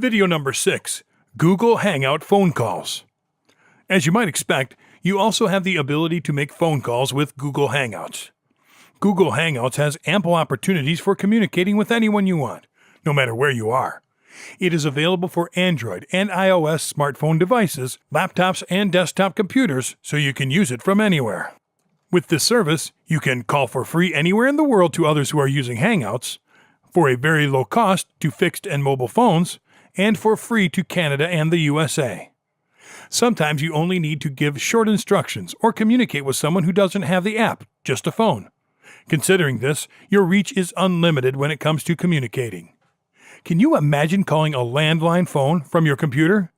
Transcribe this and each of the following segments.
Video number 6. Google Hangout phone calls. As you might expect, you also have the ability to make phone calls with Google Hangouts. Google Hangouts has ample opportunities for communicating with anyone you want, no matter where you are. It is available for Android and iOS smartphone devices, laptops, and desktop computers, so you can use it from anywhere. With this service, you can call for free anywhere in the world to others who are using Hangouts, for a very low cost to fixed and mobile phones, and for free to Canada and the USA. Sometimes you only need to give short instructions or communicate with someone who doesn't have the app, just a phone. Considering this, your reach is unlimited when it comes to communicating. Can you imagine calling a landline phone from your computer?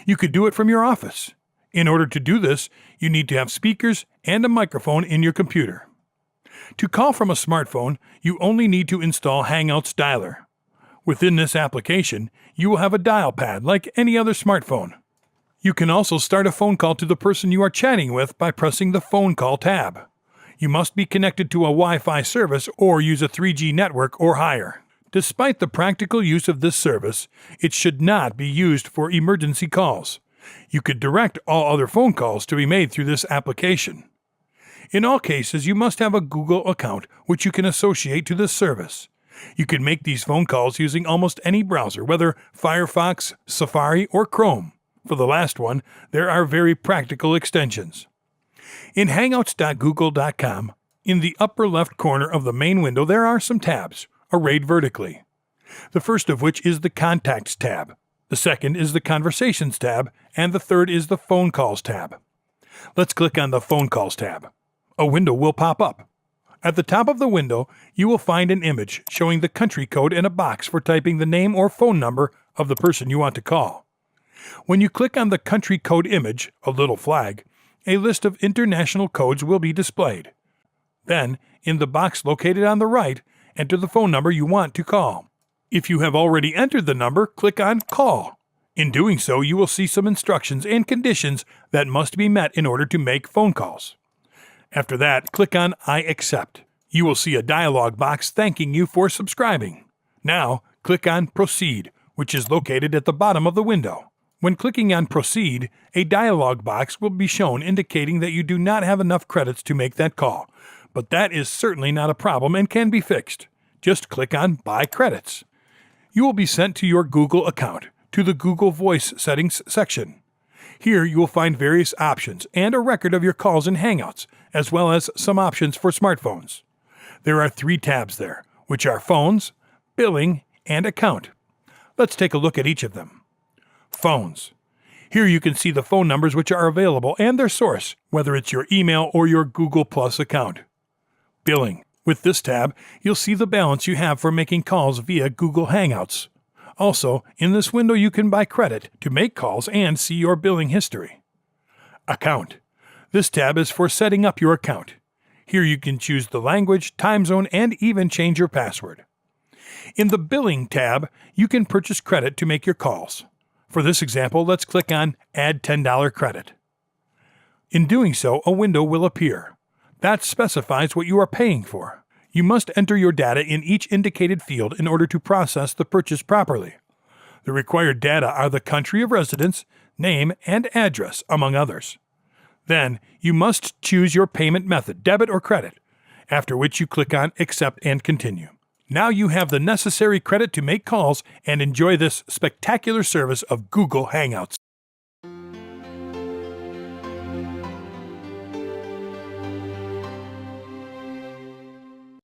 You could do it from your office. In order to do this, you need to have speakers and a microphone in your computer. To call from a smartphone, you only need to install Hangouts Dialer. Within this application, you will have a dial pad like any other smartphone. You can also start a phone call to the person you are chatting with by pressing the Phone Call tab. You must be connected to a Wi-Fi service or use a 3G network or higher. Despite the practical use of this service, it should not be used for emergency calls. You could direct all other phone calls to be made through this application. In all cases, you must have a Google account which you can associate to this service. You can make these phone calls using almost any browser, whether Firefox, Safari, or Chrome. For the last one, there are very practical extensions. In Hangouts.google.com, in the upper left corner of the main window, there are some tabs, arrayed vertically. The first of which is the Contacts tab. The second is the Conversations tab, and the third is the Phone Calls tab. Let's click on the Phone Calls tab. A window will pop up. At the top of the window, you will find an image showing the country code and a box for typing the name or phone number of the person you want to call. When you click on the country code image, a little flag, a list of international codes will be displayed. Then, in the box located on the right, enter the phone number you want to call. If you have already entered the number, click on Call. In doing so, you will see some instructions and conditions that must be met in order to make phone calls. After that, click on I accept. You will see a dialog box thanking you for subscribing. Now, click on Proceed, which is located at the bottom of the window. When clicking on Proceed, a dialog box will be shown indicating that you do not have enough credits to make that call, but that is certainly not a problem and can be fixed. Just click on Buy Credits. You will be sent to your Google account, to the Google Voice Settings section. Here you will find various options and a record of your calls in Hangouts, as well as some options for smartphones. There are 3 tabs there, which are Phones, Billing, and Account. Let's take a look at each of them. Phones. Here you can see the phone numbers which are available and their source, whether it's your email or your Google Plus account. Billing. With this tab, you'll see the balance you have for making calls via Google Hangouts. Also, in this window you can buy credit to make calls and see your billing history. Account. This tab is for setting up your account. Here you can choose the language, time zone, and even change your password. In the Billing tab, you can purchase credit to make your calls. For this example, let's click on Add $10 credit. In doing so, a window will appear. That specifies what you are paying for. You must enter your data in each indicated field in order to process the purchase properly. The required data are the country of residence, name, and address, among others. Then, you must choose your payment method, debit or credit, after which you click on Accept and Continue. Now you have the necessary credit to make calls and enjoy this spectacular service of Google Hangouts.